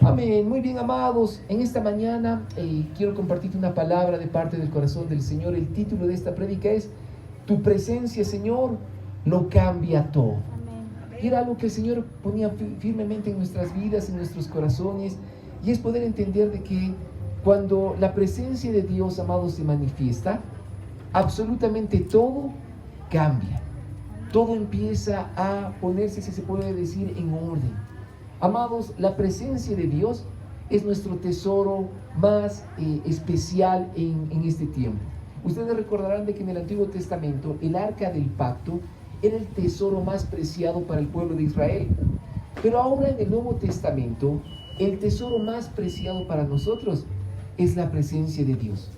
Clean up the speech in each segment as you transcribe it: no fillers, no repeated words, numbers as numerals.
Amén. Muy bien, amados. En esta mañana quiero compartirte una palabra de parte del corazón del Señor. El título de esta prédica es: Tu presencia, Señor, lo cambia todo. Amén. Y era algo que el Señor ponía firmemente en nuestras vidas, en nuestros corazones, y es poder entender de que cuando la presencia de Dios, amados, se manifiesta, absolutamente todo cambia. Todo empieza a ponerse, si se puede decir, en orden. Amados, la presencia de Dios es nuestro tesoro más especial en este tiempo. Ustedes recordarán de que en el Antiguo Testamento el Arca del Pacto era el tesoro más preciado para el pueblo de Israel. Pero ahora en el Nuevo Testamento, el tesoro más preciado para nosotros es la presencia de Dios.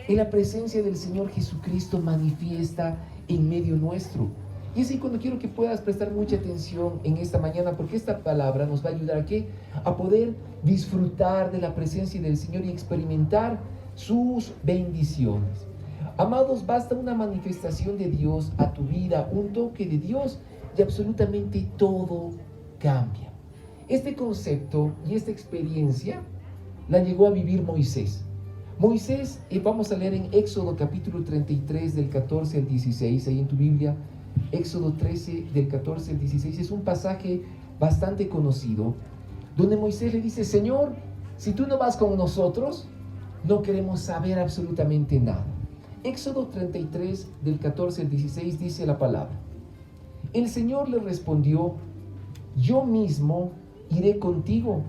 Es la presencia del Señor Jesucristo manifiesta en medio nuestro. Y es ahí cuando quiero que puedas prestar mucha atención en esta mañana, porque esta palabra nos va a ayudar a poder disfrutar de la presencia del Señor y experimentar sus bendiciones. Amados, basta una manifestación de Dios a tu vida, un toque de Dios, y absolutamente todo cambia. Este concepto y esta experiencia la llegó a vivir Moisés. Moisés, vamos a leer en Éxodo capítulo 33 del 14 al 16, ahí en tu Biblia. Éxodo 13 del 14 al 16 es un pasaje bastante conocido, donde Moisés le dice: Señor, si tú no vas con nosotros, no queremos saber absolutamente nada. Éxodo 33 del 14 al 16 dice la palabra: El Señor le respondió: Yo mismo iré contigo,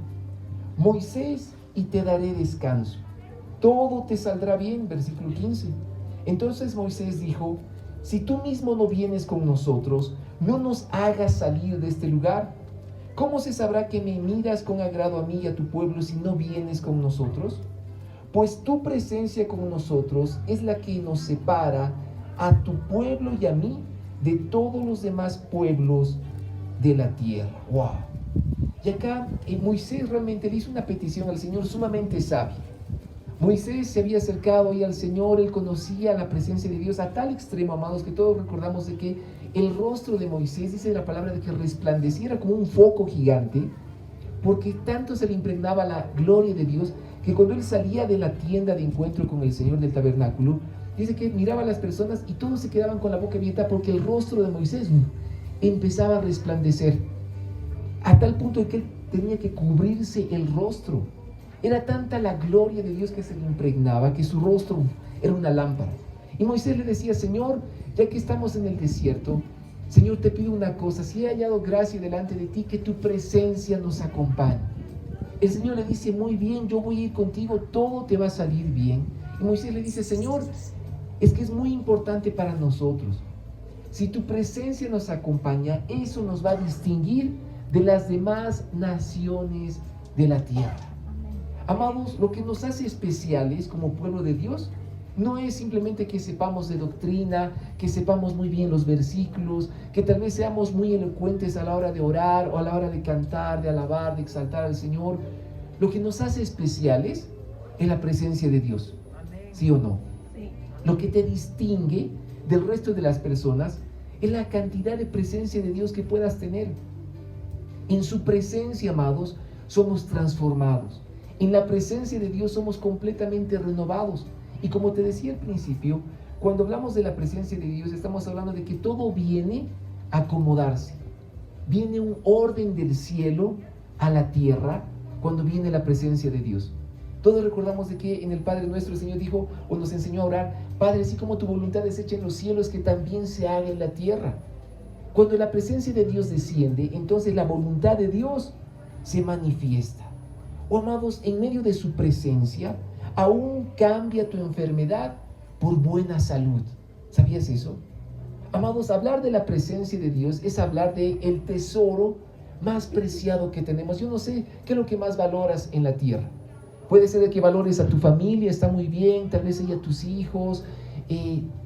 Moisés, y te daré descanso. Todo te saldrá bien. Versículo 15. Entonces Moisés dijo: Si tú mismo no vienes con nosotros, no nos hagas salir de este lugar. ¿Cómo se sabrá que me miras con agrado a mí y a tu pueblo si no vienes con nosotros? Pues tu presencia con nosotros es la que nos separa a tu pueblo y a mí de todos los demás pueblos de la tierra. ¡Wow! Y acá Moisés realmente le hizo una petición al Señor sumamente sabia. Moisés se había acercado ahí al Señor, él conocía la presencia de Dios a tal extremo, amados, que todos recordamos de que el rostro de Moisés, dice la palabra, de que resplandeciera como un foco gigante, porque tanto se le impregnaba la gloria de Dios, que cuando él salía de la tienda de encuentro con el Señor del tabernáculo, dice que miraba a las personas y todos se quedaban con la boca abierta, porque el rostro de Moisés empezaba a resplandecer, a tal punto de que él tenía que cubrirse el rostro. Era tanta la gloria de Dios que se le impregnaba, que su rostro era una lámpara. Y Moisés le decía: Señor, ya que estamos en el desierto, Señor, te pido una cosa: si he hallado gracia delante de ti, que tu presencia nos acompañe. El Señor le dice: muy bien, yo voy a ir contigo, todo te va a salir bien. Y Moisés le dice: Señor, es que es muy importante para nosotros. Si tu presencia nos acompaña, eso nos va a distinguir de las demás naciones de la tierra. Amados, lo que nos hace especiales como pueblo de Dios no es simplemente que sepamos de doctrina, que sepamos muy bien los versículos, que tal vez seamos muy elocuentes a la hora de orar o a la hora de cantar, de alabar, de exaltar al Señor. Lo que nos hace especiales es la presencia de Dios. ¿Sí o no? Sí. Lo que te distingue del resto de las personas es la cantidad de presencia de Dios que puedas tener. En su presencia, amados, somos transformados. En la presencia de Dios somos completamente renovados. Y como te decía al principio, cuando hablamos de la presencia de Dios, estamos hablando de que todo viene a acomodarse. Viene un orden del cielo a la tierra cuando viene la presencia de Dios. Todos recordamos de que en el Padre Nuestro el Señor dijo o nos enseñó a orar: Padre, así como tu voluntad es hecha en los cielos, que también se haga en la tierra. Cuando la presencia de Dios desciende, entonces la voluntad de Dios se manifiesta. Oh, amados, en medio de su presencia, aún cambia tu enfermedad por buena salud. ¿Sabías eso? Amados, hablar de la presencia de Dios es hablar de el tesoro más preciado que tenemos. Yo no sé qué es lo que más valoras en la tierra. Puede ser de que valores a tu familia, está muy bien, tal vez a tus hijos.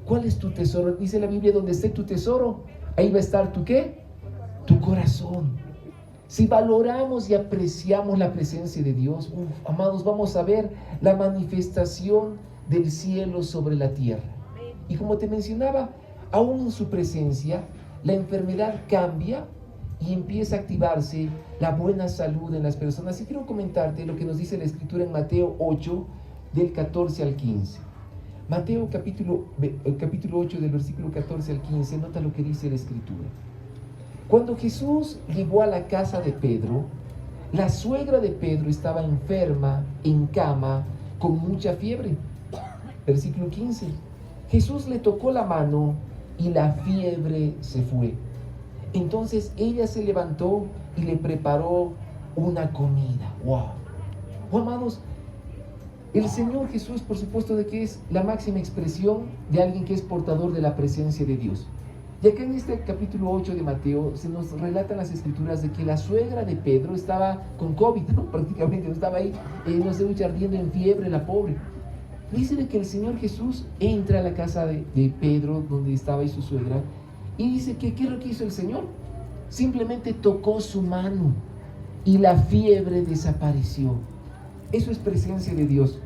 ¿Cuál es tu tesoro? Dice la Biblia, donde esté tu tesoro, ahí va a estar tu ¿qué? Tu corazón. Si valoramos y apreciamos la presencia de Dios, amados, vamos a ver la manifestación del cielo sobre la tierra. Y como te mencionaba, aún en su presencia, la enfermedad cambia y empieza a activarse la buena salud en las personas. Y quiero comentarte lo que nos dice la Escritura en Mateo 8, del 14 al 15. Mateo capítulo 8, del versículo 14 al 15, nota lo que dice la Escritura. Cuando Jesús llegó a la casa de Pedro, la suegra de Pedro estaba enferma, en cama, con mucha fiebre. Versículo 15. Jesús le tocó la mano y la fiebre se fue. Entonces ella se levantó y le preparó una comida. ¡Wow! Oh, amados, el Señor Jesús, por supuesto, de que es la máxima expresión de alguien que es portador de la presencia de Dios. Y acá en este capítulo 8 de Mateo se nos relatan las escrituras de que la suegra de Pedro estaba con COVID, ¿no? Prácticamente estaba ahí, no sé, ardiendo en fiebre la pobre. Dice de que el Señor Jesús entra a la casa de Pedro, donde estaba ahí su suegra, y dice que ¿qué es lo que hizo el Señor? Simplemente tocó su mano y la fiebre desapareció. Eso es presencia de Dios.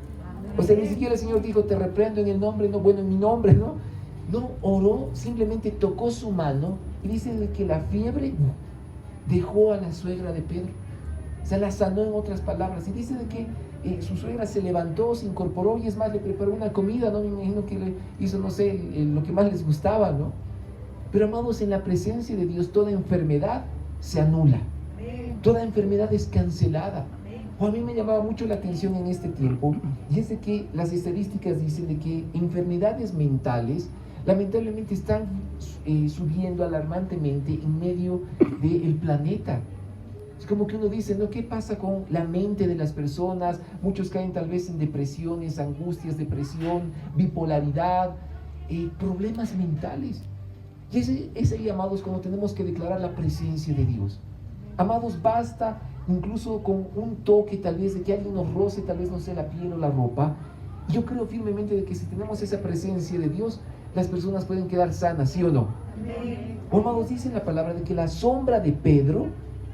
O sea, ni siquiera el Señor dijo, te reprendo en el nombre, no, bueno, en mi nombre, ¿no? No, oró, simplemente tocó su mano y dice de que la fiebre dejó a la suegra de Pedro. O sea, la sanó, en otras palabras. Y dice de que su suegra se levantó, se incorporó y es más, le preparó una comida, ¿no? Me imagino que le hizo, no sé, lo que más les gustaba, ¿no? Pero, amados, en la presencia de Dios toda enfermedad se anula. Toda enfermedad es cancelada. O a mí me llamaba mucho la atención en este tiempo, y es de que las estadísticas dicen de que enfermedades mentales lamentablemente están subiendo alarmantemente en medio del planeta. Es como que uno dice, ¿no? ¿Qué pasa con la mente de las personas? Muchos caen tal vez en depresiones, angustias, depresión, bipolaridad, problemas mentales. Y es ahí, amados, cuando tenemos que declarar la presencia de Dios. Amados, basta incluso con un toque tal vez de que alguien nos roce, tal vez no sea la piel o la ropa. Yo creo firmemente de que si tenemos esa presencia de Dios, las personas pueden quedar sanas, ¿sí o no? O, amados, dice la palabra de que la sombra de Pedro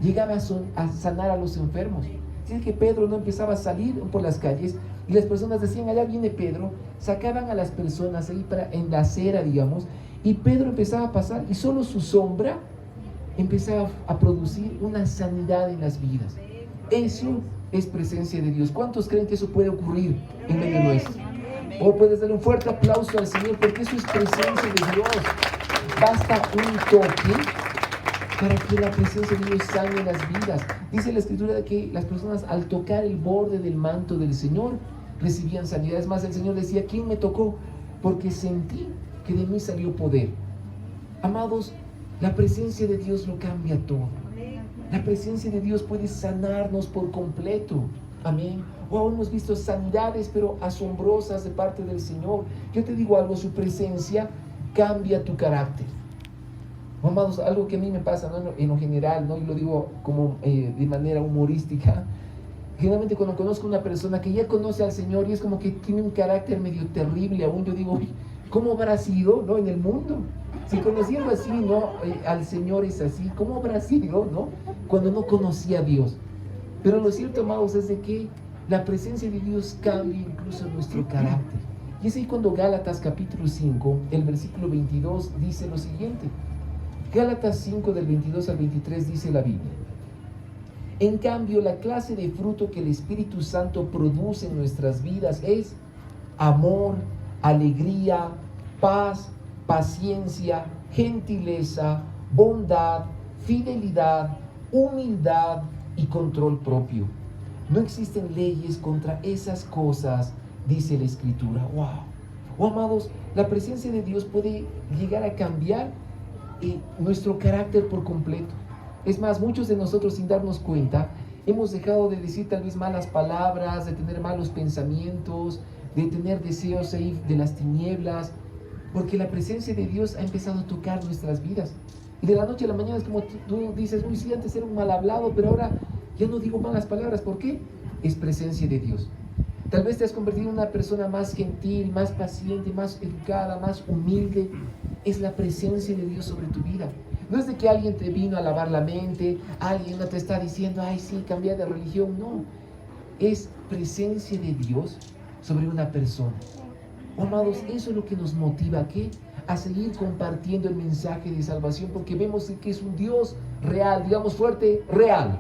llegaba a sanar a los enfermos. Dice que Pedro no empezaba a salir por las calles y las personas decían, allá viene Pedro, sacaban a las personas ahí en la acera, digamos, y Pedro empezaba a pasar y solo su sombra empezaba a producir una sanidad en las vidas. Eso es presencia de Dios. ¿Cuántos creen que eso puede ocurrir en medio nuestro? O puedes darle un fuerte aplauso al Señor, porque eso es presencia de Dios. Basta un toque para que la presencia de Dios sane las vidas. Dice la Escritura de que las personas, al tocar el borde del manto del Señor, recibían sanidad. Es más, el Señor decía, ¿quién me tocó? Porque sentí que de mí salió poder. Amados, la presencia de Dios lo cambia todo. La presencia de Dios puede sanarnos por completo. Amén. O hemos visto sanidades, pero asombrosas de parte del Señor. Yo te digo algo, su presencia cambia tu carácter. Amados, algo que a mí me pasa, ¿no? En lo general, ¿no? Y lo digo como de manera humorística. Generalmente cuando conozco a una persona que ya conoce al Señor y es como que tiene un carácter medio terrible aún, yo digo, ¿cómo habrá sido, no, en el mundo? Si conociendo así, ¿no? Al Señor es así, ¿cómo habrá sido, no? Cuando no conocía a Dios. Pero lo cierto, amados, es de que la presencia de Dios cambia incluso nuestro carácter. Y es ahí cuando Gálatas capítulo 5, el versículo 22 dice lo siguiente. Gálatas 5 del 22 al 23 dice la Biblia. En cambio, la clase de fruto que el Espíritu Santo produce en nuestras vidas es amor, alegría, paz, paciencia, gentileza, bondad, fidelidad, humildad y control propio. No existen leyes contra esas cosas, dice la Escritura. ¡Wow! Oh, amados, la presencia de Dios puede llegar a cambiar nuestro carácter por completo. Es más, muchos de nosotros, sin darnos cuenta, hemos dejado de decir tal vez malas palabras, de tener malos pensamientos, de tener deseos ahí de las tinieblas, porque la presencia de Dios ha empezado a tocar nuestras vidas. Y de la noche a la mañana es como tú dices, uy, sí, antes era un mal hablado, pero ahora ya no digo malas palabras. ¿Por qué? Es presencia de Dios. Tal vez te has convertido en una persona más gentil, más paciente, más educada, más humilde. Es la presencia de Dios sobre tu vida. No es de que alguien te vino a lavar la mente, alguien no te está diciendo, ay, sí, cambia de religión. No, es presencia de Dios sobre una persona. Oh, amados, eso es lo que nos motiva, ¿a qué? A seguir compartiendo el mensaje de salvación, porque vemos que es un Dios real, digamos fuerte, real.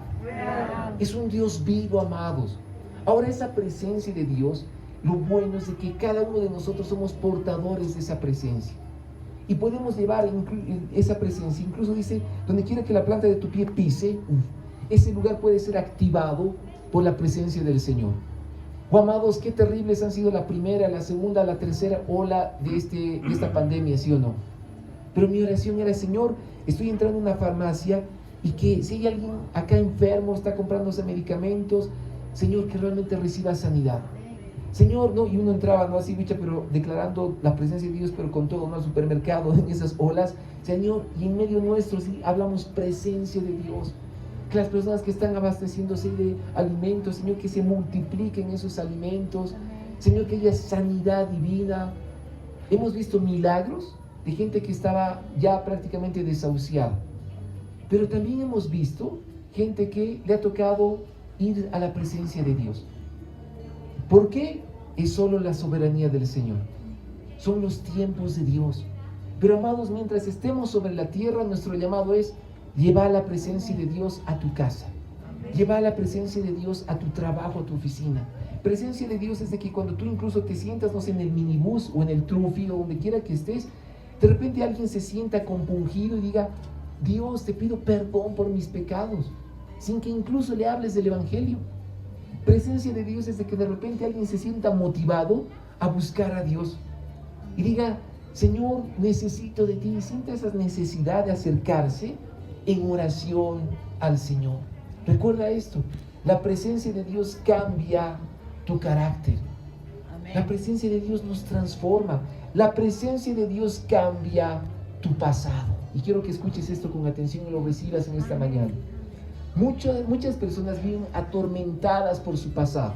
Es un Dios vivo, amados. Ahora, esa presencia de Dios, lo bueno es de que cada uno de nosotros somos portadores de esa presencia. Y podemos llevar esa presencia, incluso dice, donde quiera que la planta de tu pie pise, ese lugar puede ser activado por la presencia del Señor. Oh, amados, qué terribles han sido la primera, la segunda, la tercera ola de esta pandemia, ¿sí o no? Pero mi oración era, Señor, estoy entrando en una farmacia y que si hay alguien acá enfermo, está comprándose medicamentos, Señor, que realmente reciba sanidad. Señor, no, y uno entraba, no así, bicha, pero declarando la presencia de Dios, pero con todo, ¿no? Al supermercado, en esas olas, Señor, y en medio nuestro, sí, hablamos presencia de Dios. Que las personas que están abasteciéndose de alimentos, Señor, que se multipliquen esos alimentos. Señor, que haya sanidad divina. Hemos visto milagros de gente que estaba ya prácticamente desahuciada. Pero también hemos visto gente que le ha tocado ir a la presencia de Dios. ¿Por qué? Es solo la soberanía del Señor. Son los tiempos de Dios. Pero, amados, mientras estemos sobre la tierra, nuestro llamado es llevar la presencia de Dios a tu casa. Llevar la presencia de Dios a tu trabajo, a tu oficina. Presencia de Dios es de que cuando tú incluso te sientas, no sé, en el minibús o en el trufi o donde quiera que estés, de repente alguien se sienta compungido y diga, Dios, te pido perdón por mis pecados, sin que incluso le hables del Evangelio. Presencia de Dios es de que de repente alguien se sienta motivado a buscar a Dios y diga, Señor, necesito de ti, y sienta esa necesidad de acercarse en oración al Señor. Recuerda esto, la presencia de Dios cambia tu carácter. Amén. La presencia de Dios nos transforma. La presencia de Dios cambia tu pasado. Y quiero que escuches esto con atención y lo recibas en esta mañana. Muchas personas viven atormentadas por su pasado.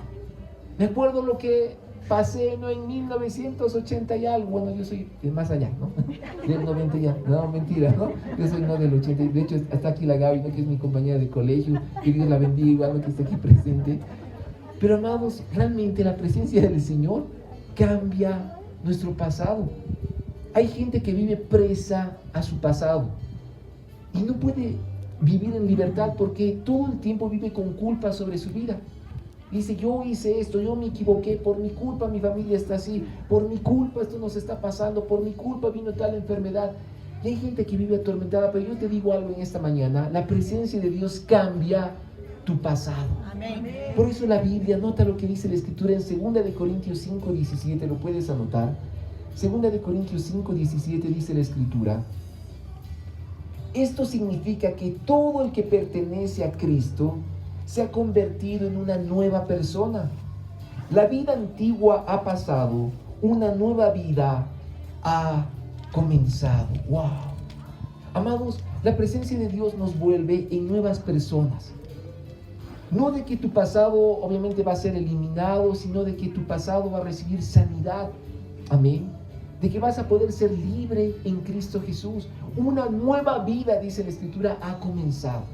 Me acuerdo lo que pasé, ¿no? En 1980 y algo. Bueno, yo soy de más allá, ¿no? Del 90 ya. No, mentira, ¿no? Yo soy no del 80. De hecho, está aquí la Gaby, ¿no? Que es mi compañera de colegio. Que Dios la bendiga, igual, ¿no? Que está aquí presente. Pero, amados, realmente la presencia del Señor cambia nuestro pasado. Hay gente que vive presa a su pasado y no puede vivir en libertad porque todo el tiempo vive con culpa sobre su vida. Dice, yo hice esto, yo me equivoqué, por mi culpa mi familia está así, por mi culpa esto nos está pasando, por mi culpa vino tal enfermedad. Y hay gente que vive atormentada, pero yo te digo algo en esta mañana, la presencia de Dios cambia tu pasado. Amén. Por eso la Biblia, nota lo que dice la Escritura en 2 Corintios 5:17, lo puedes anotar. 2 Corintios 5:17 dice la Escritura, esto significa que todo el que pertenece a Cristo se ha convertido en una nueva persona. La vida antigua ha pasado, una nueva vida ha comenzado. ¡Wow! Amados, la presencia de Dios nos vuelve en nuevas personas. No de que tu pasado obviamente va a ser eliminado, sino de que tu pasado va a recibir sanidad. Amén. De que vas a poder ser libre en Cristo Jesús. Una nueva vida, dice la Escritura, ha comenzado.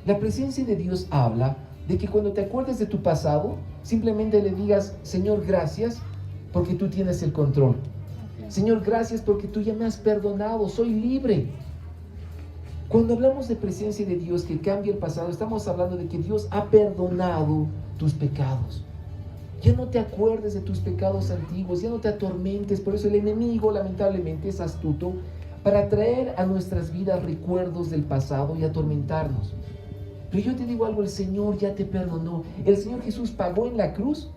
La presencia de Dios habla de que cuando te acuerdes de tu pasado, simplemente le digas, Señor, gracias porque tú tienes el control. Señor, gracias porque tú ya me has perdonado, soy libre. Cuando hablamos de presencia de Dios que cambia el pasado, estamos hablando de que Dios ha perdonado tus pecados. Ya no te acuerdes de tus pecados antiguos, ya no te atormentes. Por eso el enemigo lamentablemente es astuto para traer a nuestras vidas recuerdos del pasado y atormentarnos. Pero yo te digo algo, el Señor ya te perdonó. El Señor Jesús pagó en la cruz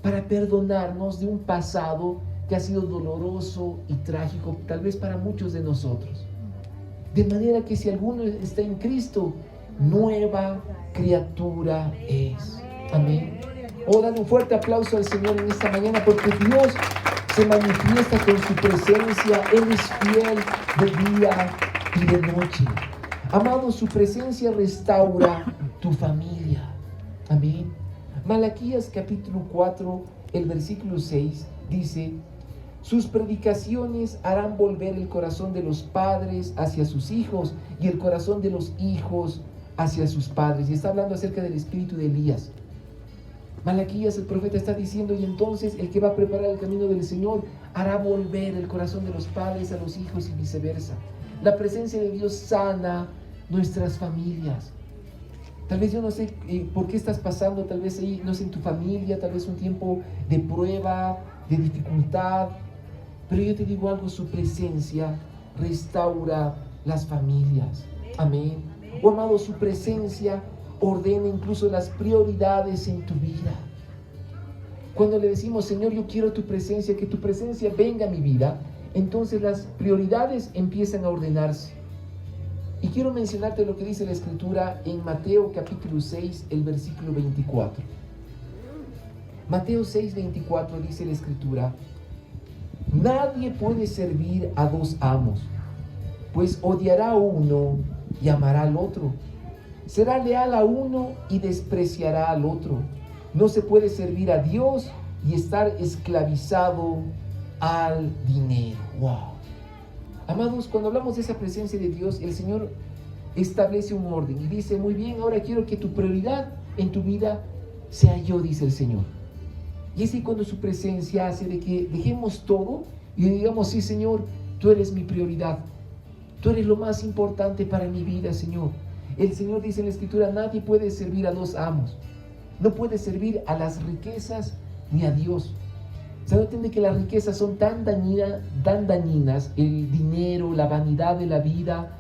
para perdonarnos de un pasado que ha sido doloroso y trágico, tal vez para muchos de nosotros. De manera que si alguno está en Cristo, nueva criatura es. Amén. Oh, dale un fuerte aplauso al Señor en esta mañana, porque Dios se manifiesta con su presencia. Él es fiel de día y de noche. Amado, su presencia restaura tu familia. Amén. Malaquías capítulo 4, el versículo 6 dice: sus predicaciones harán volver el corazón de los padres hacia sus hijos y el corazón de los hijos hacia sus padres. Y está hablando acerca del espíritu de Elías. Malaquías, el profeta, está diciendo: y entonces el que va a preparar el camino del Señor hará volver el corazón de los padres a los hijos y viceversa. La presencia de Dios sana nuestras familias. Tal vez yo no sé por qué estás pasando, tal vez ahí, no sé, en tu familia, tal vez un tiempo de prueba, de dificultad, pero yo te digo algo: su presencia restaura las familias. Amén. Oh, amado, su presencia ordena incluso las prioridades en tu vida. Cuando le decimos: Señor, yo quiero tu presencia, que tu presencia venga a mi vida, entonces las prioridades empiezan a ordenarse. Y quiero mencionarte lo que dice la Escritura en Mateo capítulo 6, el versículo 24. Mateo 6, 24 dice la Escritura: nadie puede servir a dos amos, pues odiará a uno y amará al otro. Será leal a uno y despreciará al otro. No se puede servir a Dios y estar esclavizado al dinero. ¡Wow! Amados, cuando hablamos de esa presencia de Dios, el Señor establece un orden y dice: muy bien, ahora quiero que tu prioridad en tu vida sea yo, dice el Señor. Y es ahí cuando su presencia hace de que dejemos todo y digamos: sí, Señor, tú eres mi prioridad. Tú eres lo más importante para mi vida, Señor. El Señor dice en la Escritura: nadie puede servir a dos amos. No puede servir a las riquezas ni a Dios. ¿Se no entiende que las riquezas son tan dañinas? El dinero, la vanidad de la vida,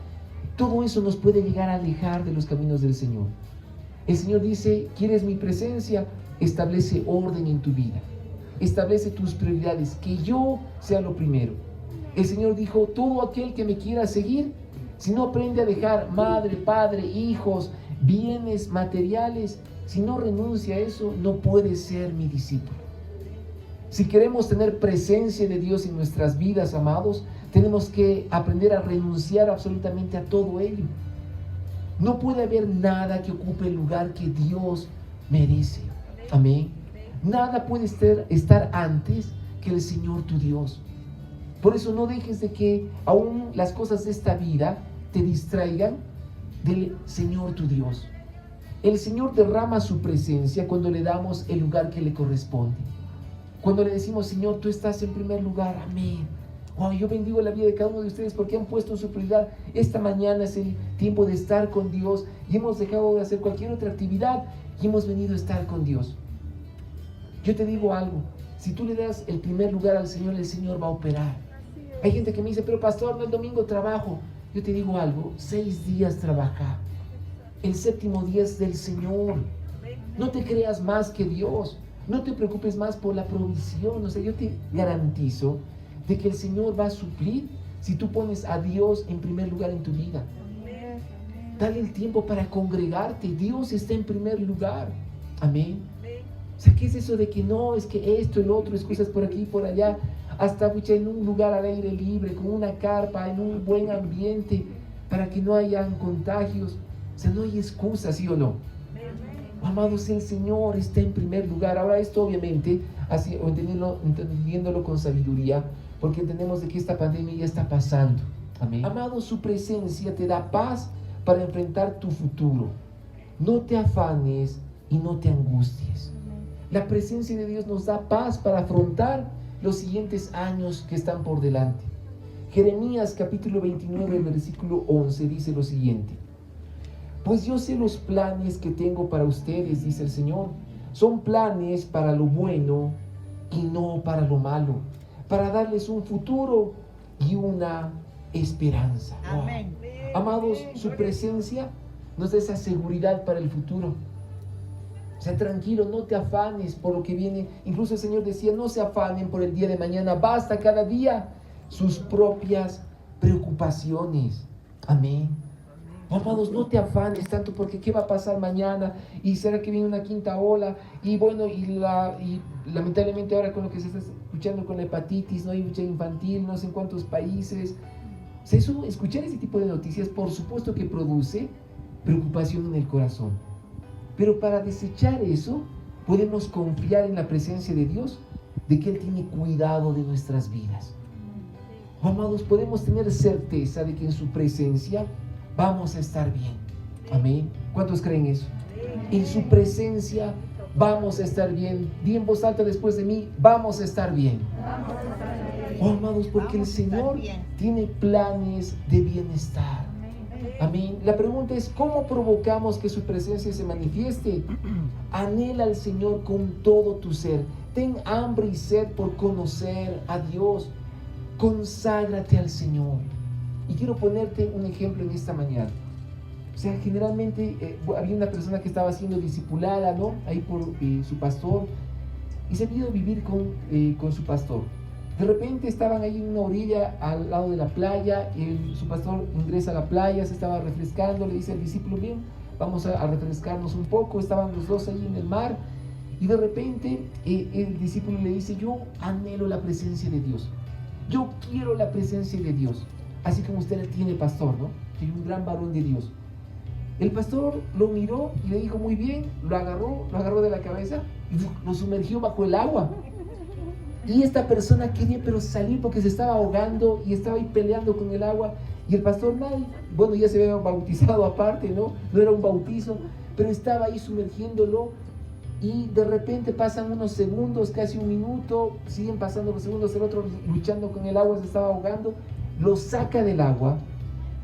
todo eso nos puede llegar a alejar de los caminos del Señor. El Señor dice: ¿quieres mi presencia? Establece orden en tu vida. Establece tus prioridades, que yo sea lo primero. El Señor dijo: todo aquel que me quiera seguir, si no aprende a dejar madre, padre, hijos, bienes materiales, si no renuncia a eso, no puede ser mi discípulo. Si queremos tener presencia de Dios en nuestras vidas, amados, tenemos que aprender a renunciar absolutamente a todo ello. No puede haber nada que ocupe el lugar que Dios merece. Amén. Nada puede estar antes que el Señor tu Dios. Por eso no dejes de que aún las cosas de esta vida te distraigan del Señor tu Dios. El Señor derrama su presencia cuando le damos el lugar que le corresponde. Cuando le decimos: Señor, tú estás en primer lugar. Amén. Wow, yo bendigo la vida de cada uno de ustedes porque han puesto en su prioridad. Esta mañana es el tiempo de estar con Dios y hemos dejado de hacer cualquier otra actividad y hemos venido a estar con Dios. Yo te digo algo: si tú le das el primer lugar al Señor, el Señor va a operar. Hay gente que me dice: pero pastor, no, el domingo trabajo. Yo te digo algo: 6 días trabaja. El 7º día es del Señor. No te creas más que Dios. No te preocupes más por la provisión. O sea, yo te garantizo de que el Señor va a suplir si tú pones a Dios en primer lugar en tu vida. Dale el tiempo para congregarte. Dios está en primer lugar. Amén. O sea, ¿qué es eso de que no, es que esto, el otro, excusas por aquí y por allá? Hasta en un lugar al aire libre, con una carpa, en un buen ambiente, para que no hayan contagios. O sea, no hay excusas, ¿sí o no? Amados, el Señor está en primer lugar. Ahora esto obviamente, así, entendiéndolo con sabiduría, porque entendemos de que esta pandemia ya está pasando. Amén. Amados, su presencia te da paz para enfrentar tu futuro. No te afanes y no te angusties. La presencia de Dios nos da paz para afrontar los siguientes años que están por delante. Jeremías capítulo 29, versículo 11 dice lo siguiente: pues yo sé los planes que tengo para ustedes, dice el Señor. Son planes para lo bueno y no para lo malo, para darles un futuro y una esperanza. Amén. Wow. Amados, su presencia nos da esa seguridad para el futuro. O sea, tranquilo, no te afanes por lo que viene. Incluso el Señor decía: no se afanen por el día de mañana, basta cada día sus propias preocupaciones. Amén. Amados, no te afanes tanto porque qué va a pasar mañana y será que viene una quinta ola y bueno, y lamentablemente ahora con lo que se está escuchando con la hepatitis, no hay mucha infantil, no sé en cuántos países. Eso, escuchar ese tipo de noticias, por supuesto que produce preocupación en el corazón. Pero para desechar eso, podemos confiar en la presencia de Dios, de que Él tiene cuidado de nuestras vidas. Amados, podemos tener certeza de que en su presencia vamos a estar bien. Amén. ¿Cuántos creen eso? En su presencia vamos a estar bien. Di en voz alta después de mí, vamos a estar bien. Oh, amados, porque el Señor tiene planes de bienestar. Amén. La pregunta es, ¿cómo provocamos que su presencia se manifieste? Anhela al Señor con todo tu ser. Ten hambre y sed por conocer a Dios. Conságrate al Señor. Y quiero ponerte un ejemplo en esta mañana. O sea, generalmente había una persona que estaba siendo discipulada, ¿no? Ahí por su pastor. Y se pidió vivir con su pastor. De repente estaban ahí en una orilla al lado de la playa. Su pastor ingresa a la playa, se estaba refrescando. Le dice al discípulo, bien, vamos a refrescarnos un poco. Estaban los dos ahí en el mar. Y de repente el discípulo le dice, yo anhelo la presencia de Dios. Yo quiero la presencia de Dios. Así como usted tiene pastor, ¿no? Tiene un gran varón de Dios. El pastor lo miró y le dijo, muy bien, lo agarró de la cabeza y lo sumergió bajo el agua. Y esta persona quería pero salir porque se estaba ahogando y estaba ahí peleando con el agua. Y el pastor, bueno, ya se había bautizado aparte, ¿no? No era un bautizo, pero estaba ahí sumergiéndolo. Y de repente pasan unos segundos, casi un minuto, siguen pasando los segundos, el otro luchando con el agua, se estaba ahogando, lo saca del agua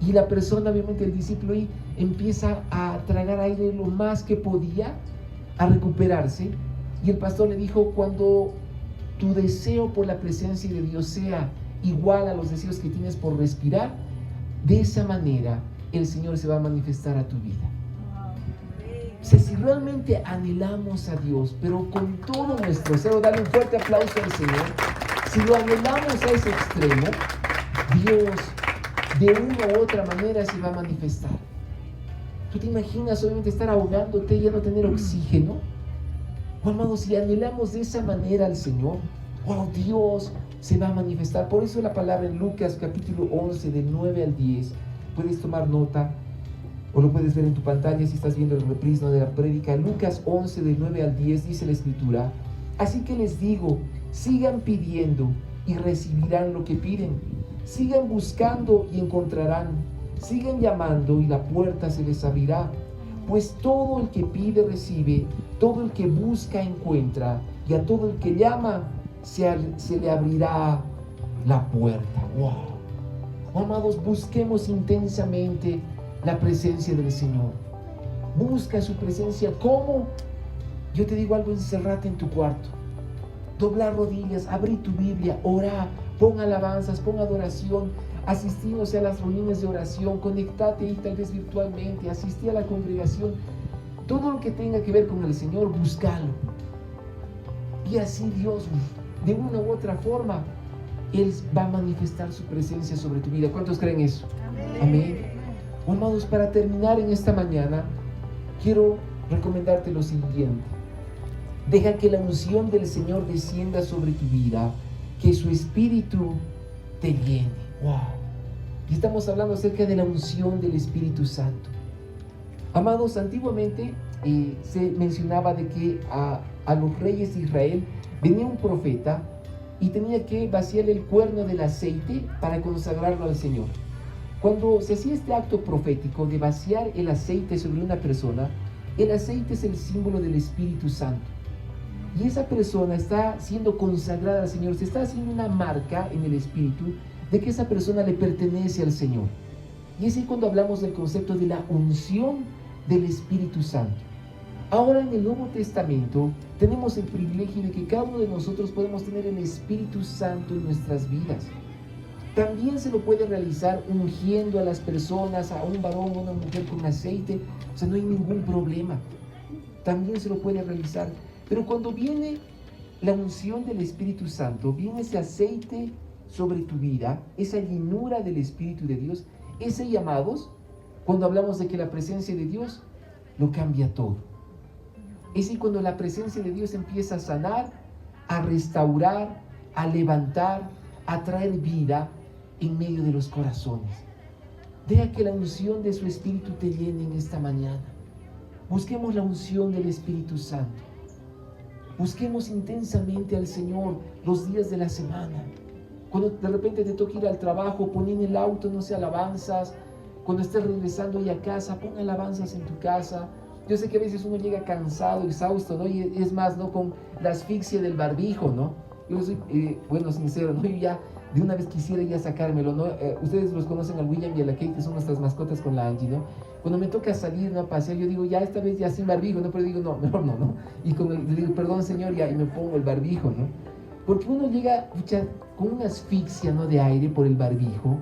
y la persona, obviamente el discípulo ahí, empieza a tragar aire lo más que podía, a recuperarse. Y el pastor le dijo, cuando tu deseo por la presencia de Dios sea igual a los deseos que tienes por respirar, de esa manera el Señor se va a manifestar a tu vida. O sea, si realmente anhelamos a Dios, pero con todo nuestro ser, dale un fuerte aplauso al Señor, si lo anhelamos a ese extremo, Dios de una u otra manera se va a manifestar. ¿Tú te imaginas obviamente estar ahogándote y ya no tener oxígeno? Oh, amados, si anhelamos de esa manera al Señor, oh, Dios se va a manifestar. Por eso la palabra en Lucas capítulo 11, del 9 al 10, puedes tomar nota, o lo puedes ver en tu pantalla si estás viendo el reprise, ¿no?, de la prédica. Lucas 11, del 9 al 10, dice la Escritura, así que les digo, sigan pidiendo y recibirán lo que piden. Sigan buscando y encontrarán. Sigan llamando y la puerta se les abrirá. Pues todo el que pide recibe, todo el que busca encuentra, y a todo el que llama se le abrirá la puerta. ¡Wow! Amados, busquemos intensamente la presencia del Señor. Busca su presencia. ¿Cómo? Yo te digo algo, encerrate en tu cuarto, doblar rodillas, abrir tu Biblia, orar, pon alabanzas, pon adoración, asistir, a las reuniones de oración, conectate ahí tal vez virtualmente, asistir a la congregación, todo lo que tenga que ver con el Señor, búscalo. Y así Dios, de una u otra forma, Él va a manifestar su presencia sobre tu vida. ¿Cuántos creen eso? Amén. Amados, para terminar en esta mañana, quiero recomendarte lo siguiente. Deja que la unción del Señor descienda sobre tu vida, que su Espíritu te llene. ¡Wow! Y estamos hablando acerca de la unción del Espíritu Santo. Amados, antiguamente se mencionaba de que a los reyes de Israel venía un profeta y tenía que vaciar el cuerno del aceite para consagrarlo al Señor. Cuando se hacía este acto profético de vaciar el aceite sobre una persona, el aceite es el símbolo del Espíritu Santo. Y esa persona está siendo consagrada al Señor, se está haciendo una marca en el Espíritu de que esa persona le pertenece al Señor. Y es ahí cuando hablamos del concepto de la unción del Espíritu Santo. Ahora en el Nuevo Testamento tenemos el privilegio de que cada uno de nosotros podemos tener el Espíritu Santo en nuestras vidas. También se lo puede realizar ungiendo a las personas, a un varón o a una mujer con aceite. O sea, no hay ningún problema. También se lo puede realizar. Pero cuando viene la unción del Espíritu Santo, viene ese aceite sobre tu vida, esa llenura del Espíritu de Dios, Es ahí, amados, cuando hablamos de que la presencia de Dios lo cambia todo. Es ahí cuando la presencia de Dios empieza a sanar, a restaurar, a levantar, a traer vida en medio de los corazones. Deja que la unción de su Espíritu te llene en esta mañana. Busquemos la unción del Espíritu Santo. Busquemos intensamente al Señor los días de la semana. Cuando de repente te toca ir al trabajo, pon en el auto, no sé, alabanzas. Cuando estés regresando ya a casa, pon alabanzas en tu casa. Yo sé que a veces uno llega cansado, exhausto, ¿no? Y es más, ¿no? Con la asfixia del barbijo, ¿no? Yo soy, sincero, ¿no? Yo ya de una vez quisiera ya sacármelo, ¿no? Ustedes los conocen al William y a la Kate, que son nuestras mascotas con la Angie, ¿no? Cuando me toca salir, ¿no? A pasear, yo digo, ya esta vez ya sin barbijo, ¿no? Pero digo, no, mejor no, ¿no? Y le digo, perdón, señor, ya, y me pongo el barbijo, ¿no? Porque uno llega, con una asfixia, ¿no? De aire por el barbijo.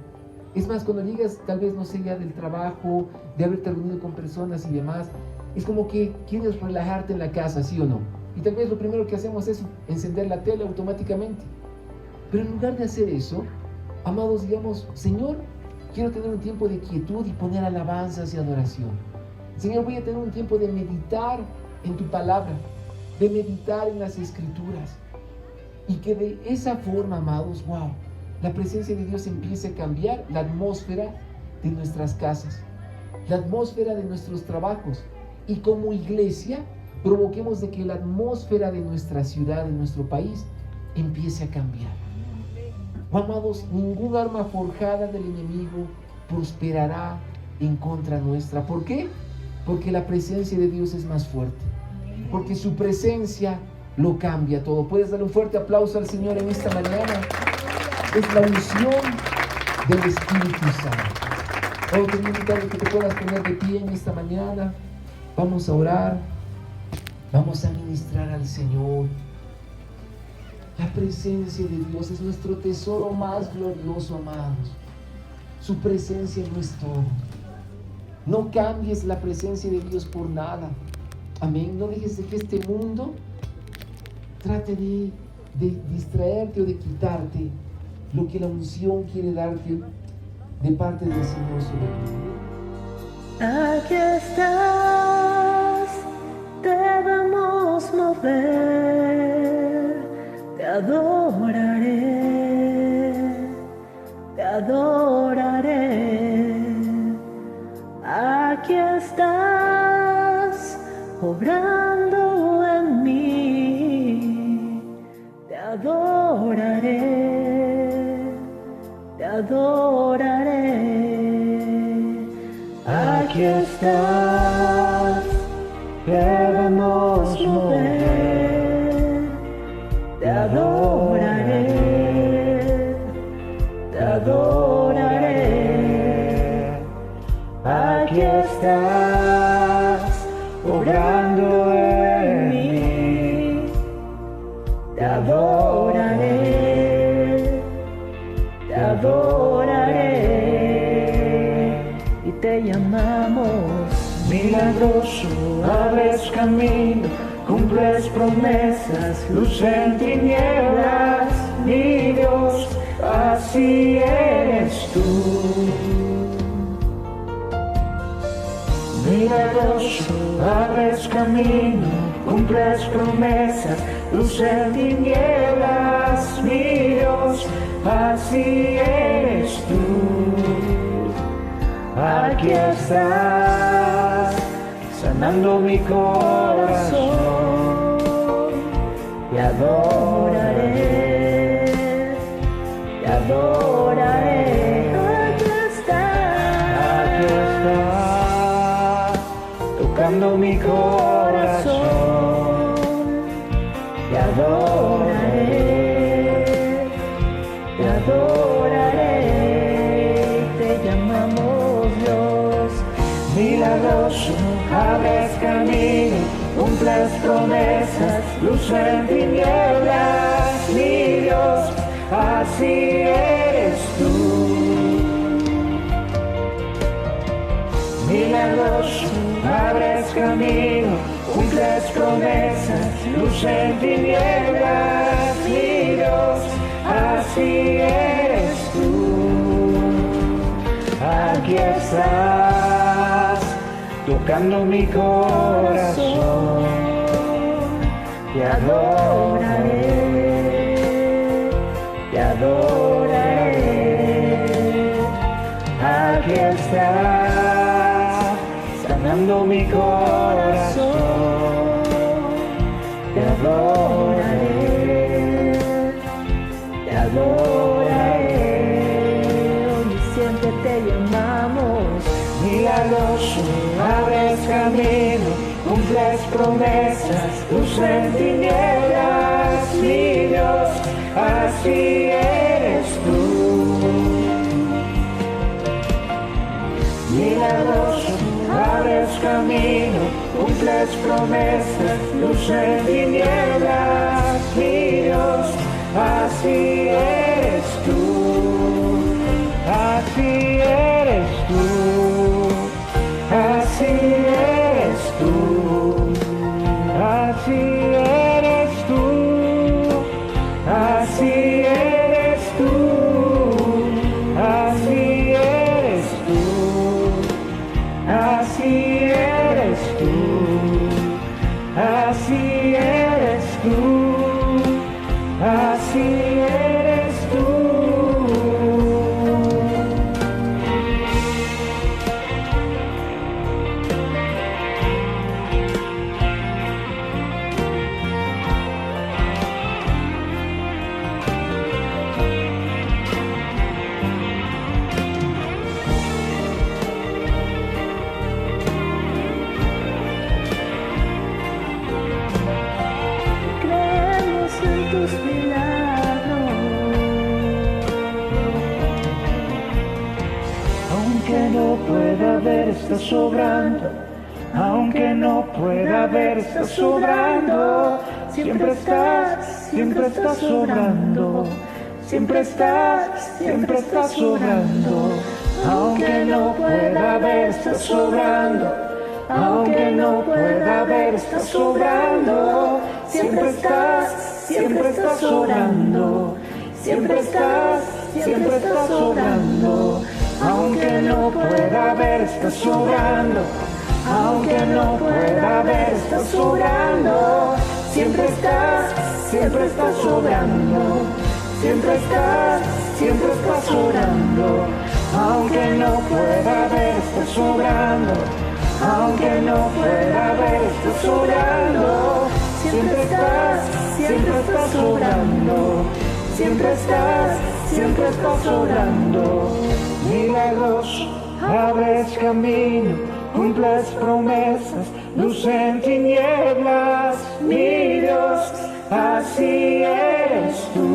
Es más, cuando llegas, tal vez, no sé, ya del trabajo, de haberte reunido con personas y demás, es como que quieres relajarte en la casa, ¿sí o no? Y tal vez lo primero que hacemos es encender la tele automáticamente. Pero en lugar de hacer eso, amados, digamos, Señor, quiero tener un tiempo de quietud y poner alabanzas y adoración. Señor, voy a tener un tiempo de meditar en tu palabra, de meditar en las Escrituras. Y que de esa forma, amados, wow, la presencia de Dios empiece a cambiar la atmósfera de nuestras casas, la atmósfera de nuestros trabajos. Y como iglesia, provoquemos de que la atmósfera de nuestra ciudad, de nuestro país, empiece a cambiar. Amados, ningún arma forjada del enemigo prosperará en contra nuestra. ¿Por qué? Porque la presencia de Dios es más fuerte. Porque su presencia lo cambia todo. Puedes darle un fuerte aplauso al Señor en esta mañana. Es la unción del Espíritu Santo. Hoy te voy a invitar a que te puedas poner de pie en esta mañana. Vamos a orar. Vamos a ministrar al Señor. La presencia de Dios es nuestro tesoro más glorioso, amados. Su presencia no es todo. No cambies la presencia de Dios por nada. Amén. No dejes de que este mundo trate de distraerte o de quitarte lo que la unción quiere darte de parte del Señor sobre ti. Aquí estás, te vamos a mover, te adoraré, te adoraré. Aquí estás, obrando en mí, te adoraré, te adoraré. Aquí estás, debemos mover, te adoraré, te adoraré. Aquí estás, obrando en mí, te adoraré, te adoraré. Y te llamamos milagroso, abres camino, cumples promesas, luz en tinieblas, mi Dios, así eres tú. Milagroso, abres camino, cumples promesas, luz en tinieblas, mi Dios, así eres tú. Aquí estás, sanando mi corazón, te adoraré, te adoraré. Aquí estás, tocando mi corazón, te adoraré, te adoraré. Te llamamos Dios, milagroso, abres camino, cumples promesas, luz en tinieblas, mi Dios, así eres tú. Milagroso, abres camino, cumples promesas, luz en tinieblas, mi Dios, así eres tú. Aquí aquí estás, tocando mi corazón. Te adoraré, te adoraré. Aquí estás, sanando mi corazón. Te adoraré, te adoraré. Hoy siempre te llamamos. Milagroso, abres camino, cumples promesas, luz en tinieblas, mi Dios, así eres tú. Milagroso, abres camino, cumples promesas, luz en tinieblas, mi Dios, así eres tú, así eres tú, así eres tú, así eres tú, así eres tú, así eres tú. Así eres tú, así eres tú, así eres tú. Creemos en tus milagros, aunque no pueda ver, estás sobrando, aunque no pueda ver, estás sobrando, siempre estás sobrando, siempre estás sobrando, aunque no pueda ver, estás sobrando, aunque no pueda ver, estás sobrando, siempre estás sobrando, siempre estás sobrando, aunque no pueda ver, estás sobrando, aunque no pueda ver, estás sobrando, siempre estás sobrando, siempre estás sobrando, aunque no pueda ver, estás sobrando, aunque no pueda ver, estás sobrando, siempre estás sobrando, siempre estás sobrando. Milagroso, abres camino, cumples promesas, luz en tinieblas, mi Dios, así eres tú.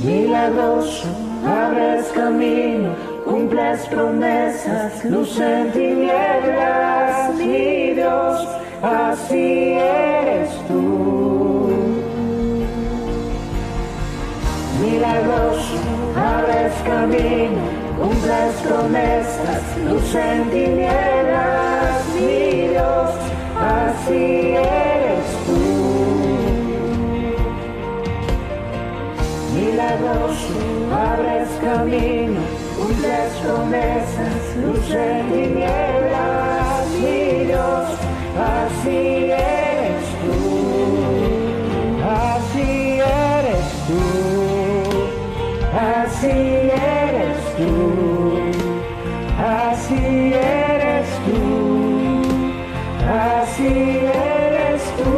Milagroso, abres camino, cumples promesas, luz en tinieblas, mi Dios, así eres tú. Milagroso, abres camino, cumples promesas, luz en tinieblas, mi Dios, así eres tú. Milagroso, abres camino, cumples promesas, luz en tinieblas, mi Dios, así eres tú, así eres tú, así eres tú, así eres tú, así eres tú,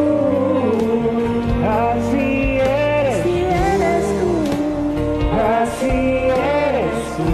así eres tú, así eres tú.